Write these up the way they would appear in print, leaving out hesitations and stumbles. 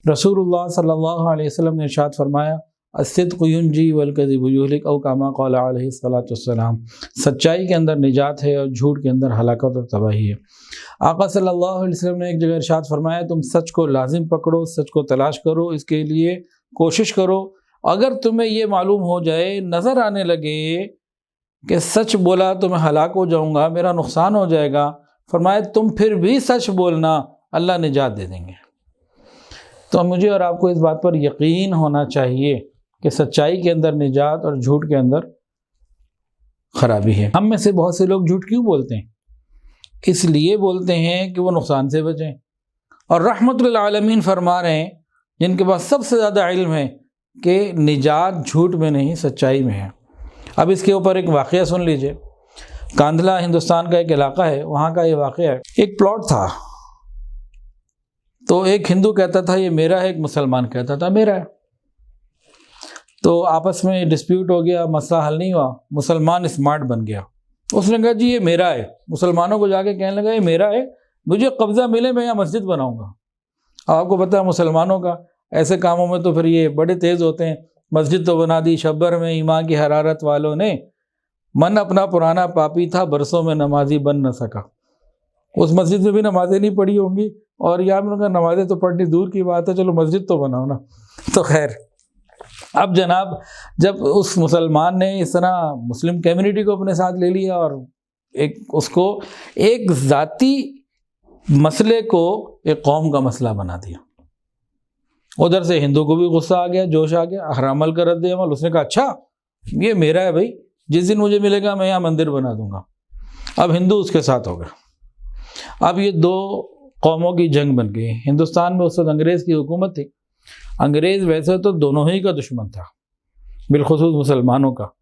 रसूलुल्लाह सल्लल्लाहु अलैहि वसल्लम ने इरशाद फरमाया, अस्सिद्क़ु युंजी वल-कज़िबु युहलिक औ कमा क़ाला अलैहि सल्लतु वस्सलाम, सच्चाई के अंदर निजात है और झूठ के अंदर हलाकत और तबाही है। आका सल्लल्लाहु अलैहि वसल्लम ने एक जगह इरशाद फरमाया, तुम सच को लाजिम पकड़ो, सच को तलाश करो, इसके लिए कोशिश करो। अगर तुम्हें ये मालूम हो जाए, नज़र आने लगे कि सच बोला तो मैं हलाक हो जाऊँगा, मेरा नुकसान हो जाएगा, फरमाया तुम फिर भी सच बोलना, अल्लाह निजात दे देंगे। तो मुझे और आपको इस बात पर यकीन होना चाहिए कि सच्चाई के अंदर निजात और झूठ के अंदर खराबी है। हम में से बहुत से लोग झूठ क्यों बोलते हैं? इसलिए बोलते हैं कि वो नुकसान से बचें। और रहमतुल आलमीन फरमा रहे हैं, जिनके पास सबसे ज़्यादा इल्म है, कि निजात झूठ में नहीं सच्चाई में है। अब इसके ऊपर एक वाक़या सुन लीजिए। कांधला हिंदुस्तान का एक इलाका है, वहाँ का ये वाक़या है। एक प्लॉट था, तो एक हिंदू कहता था ये मेरा है, एक मुसलमान कहता था मेरा है। तो आपस में डिस्प्यूट हो गया, मसला हल नहीं हुआ। मुसलमान स्मार्ट बन गया, उसने कहा जी ये मेरा है। मुसलमानों को जाके कहने लगा ये मेरा है, मुझे कब्ज़ा मिले मैं यहाँ मस्जिद बनाऊँगा। आपको पता है मुसलमानों का ऐसे कामों में तो फिर ये बड़े तेज़ होते हैं। मस्जिद तो बना दी, शब्बर में ईमान की हरारत वालों ने, मन अपना पुराना पापी था, बरसों में नमाजी बन न सका। उस मस्जिद में भी नमाज़ें नहीं पढ़ी होंगी, और यहाँ में उनका नमाज़ें तो पढ़नी दूर की बात है, चलो मस्जिद तो बनाओ ना। तो खैर, अब जनाब जब उस मुसलमान ने इस तरह मुस्लिम कम्युनिटी को अपने साथ ले लिया और उसको एक ज़ाती मसले को एक कौम का मसला बना दिया, उधर से हिंदू को भी गुस्सा आ गया, जोश आ गया, हरामल का रद्द अमल। उसने कहा अच्छा ये मेरा है भाई, जिस दिन मुझे मिलेगा मैं यहाँ मंदिर बना दूंगा। अब हिंदू उसके साथ हो गया। अब ये दो कौमों की जंग बन गई। हिंदुस्तान में उस वक्त अंग्रेज़ की हुकूमत थी। अंग्रेज़ वैसे तो दोनों ही का दुश्मन था, बिलखुसूस मुसलमानों का,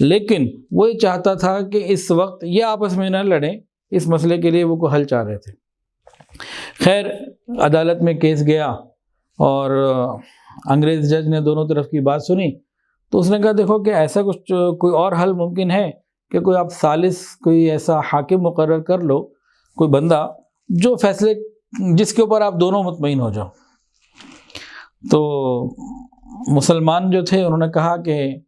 लेकिन वो ये चाहता था कि इस वक्त ये आपस में न लड़ें, इस मसले के लिए वो को हल चाह रहे थे। खैर अदालत में केस गया और अंग्रेज़ जज ने दोनों तरफ की बात सुनी। तो उसने कहा देखो कि ऐसा कुछ कोई और हल मुमकिन है कि कोई आप सालिस, कोई ऐसा हाकिम मुकर्रर कर लो, कोई बंदा जो फैसले, जिसके ऊपर आप दोनों मुतमईन हो जाओ। तो मुसलमान जो थे उन्होंने कहा कि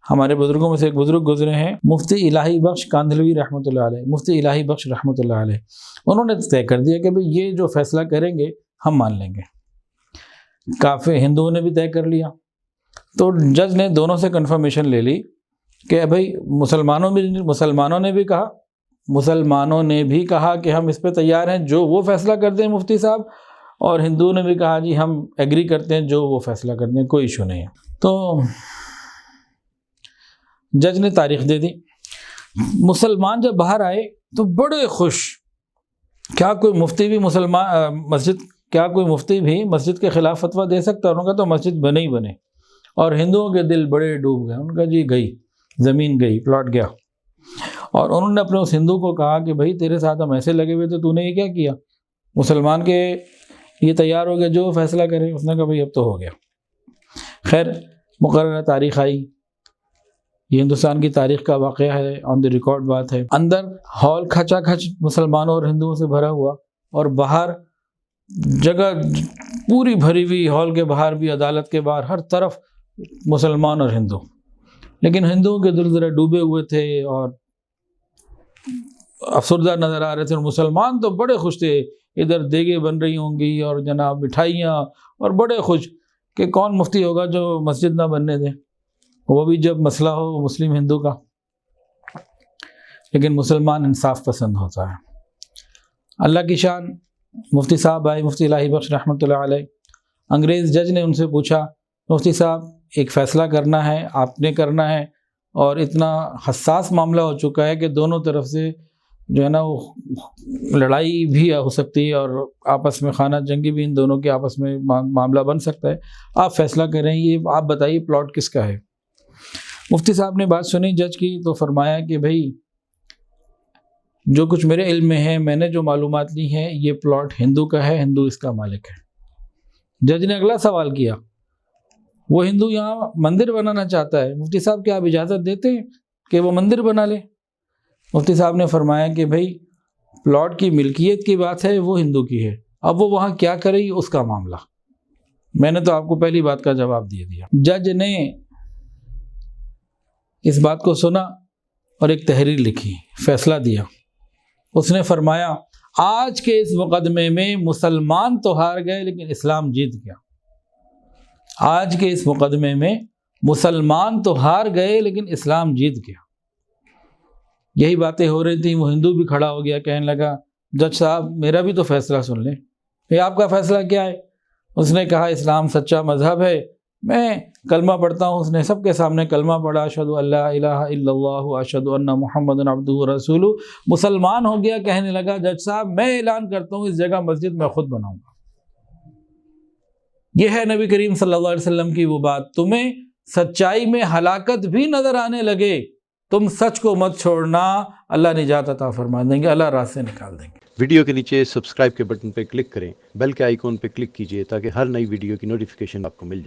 हमारे बुज़ुर्गों में से एक बुज़ुर्ग गुजरे हैं, मुफ्ती इलाही बख्श कांधलवी रहमतुल्लाह अलैह, मुफ्ती इलाही बख्श रहमतुल्लाह अलैह, उन्होंने तय कर दिया कि भाई ये जो फैसला करेंगे हम मान लेंगे। काफ़ी हिंदुओं ने भी तय कर लिया। तो जज ने दोनों से कन्फर्मेशन ले ली कि भाई मुसलमानों ने भी कहा कि हम इस पे तैयार हैं, जो वो फैसला कर दें मुफ्ती साहब, और हिंदुओं ने भी कहा जी हम एग्री करते हैं, जो वो फैसला कर दें, कोई इशू नहीं है। तो जज ने तारीख दे दी। मुसलमान जब बाहर आए तो बड़े खुश, क्या कोई मुफ्ती भी मस्जिद के ख़िलाफ़ फतवा दे सकता है? उन्होंने कहा तो मस्जिद बने ही बने। और हिंदुओं के दिल बड़े डूब गए। उनका जी गई, ज़मीन गई, प्लॉट गया। और उन्होंने अपने उस हिंदू को कहा कि भाई तेरे साथ हम ऐसे लगे हुए थे, तूने ये क्या किया? मुसलमान के ये तैयार हो गया जो फैसला करे। उसने कहा भाई अब तो हो गया। खैर मुकर्रर तारीख़ आई, ये हिंदुस्तान की तारीख़ का वाक़या है, ऑन द रिकॉर्ड बात है। अंदर हॉल खचा खच मुसलमानों और हिंदुओं से भरा हुआ, और बाहर जगह पूरी भरी हुई, हॉल के बाहर भी, अदालत के बाहर, हर तरफ मुसलमान और हिंदू। लेकिन हिंदुओं के दिल ज़रा डूबे हुए थे और अफसरदा नज़र आ रहे थे, और मुसलमान तो बड़े खुश थे। इधर देगे बन रही होंगी और जनाब मिठाइयाँ, और बड़े खुश कि कौन मुफ्ती होगा जो मस्जिद ना बनने दे, वो भी जब मसला हो मुस्लिम हिंदू का। लेकिन मुसलमान इंसाफ पसंद होता है। अल्लाह की शान, मुफ्ती साहब आए, मुफ्ती इलाही बख्श रहमतुल्लाह अलैह। अंग्रेज़ जज ने उनसे पूछा, मुफ्ती साहब एक फ़ैसला करना है, आपने करना है, और इतना हसास मामला हो चुका है कि दोनों तरफ से जो है ना वो लड़ाई भी हो सकती है और आपस में खाना जंगी भी इन दोनों के आपस में मामला बन सकता है। आप फ़ैसला करें, ये आप बताइए प्लॉट किसका है? मुफ्ती साहब ने बात सुनी जज की, तो फरमाया कि भाई जो कुछ मेरे इल्म में है, मैंने जो मालूमात ली हैं, ये प्लॉट हिंदू का है, हिंदू इसका मालिक है। जज ने अगला सवाल किया, वो हिंदू यहाँ मंदिर बनाना चाहता है, मुफ्ती साहब क्या आप इजाज़त देते हैं कि वो मंदिर बना ले? मुफ्ती साहब ने फरमाया कि भाई प्लॉट की मिल्कियत की बात है, वो हिंदू की है, अब वो वहाँ क्या करे उसका मामला। میں نے تو آپ کو پہلی بات کا جواب دے دیا. جج نے اس بات کو سنا اور ایک تحریر لکھی، فیصلہ دیا. اس نے فرمایا آج کے اس مقدمے میں مسلمان تو ہار گئے لیکن اسلام جیت گیا. آج کے اس مقدمے میں مسلمان تو ہار گئے لیکن اسلام جیت گیا. یہی باتیں ہو رہی تھیں، وہ ہندو بھی کھڑا ہو گیا، کہنے لگا جج صاحب میرا بھی تو فیصلہ سن لیں. یہ آپ کا فیصلہ کیا ہے؟ اس نے کہا اسلام سچا مذہب ہے، میں کلمہ پڑھتا ہوں. اس نے سب کے سامنے کلمہ پڑھا، اشہد ان لا الہ الا اللہ اشہد ان محمد عبدہ ورسولہ. مسلمان ہو گیا. کہنے لگا جج صاحب میں اعلان کرتا ہوں اس جگہ مسجد میں خود بناؤں گا. یہ ہے نبی کریم صلی اللہ علیہ وسلم کی وہ بات. تمہیں سچائی میں ہلاکت بھی نظر آنے لگے، تم سچ کو مت چھوڑنا، اللہ نجات عطا فرما دیں گے، اللہ راہ سے نکال دیں گے. ویڈیو کے نیچے سبسکرائب کے بٹن پہ کلک کریں، بیل کے آئیکن پہ کلک کیجئے تاکہ ہر نئی ویڈیو کی نوٹیفیکیشن آپ کو مل جائے.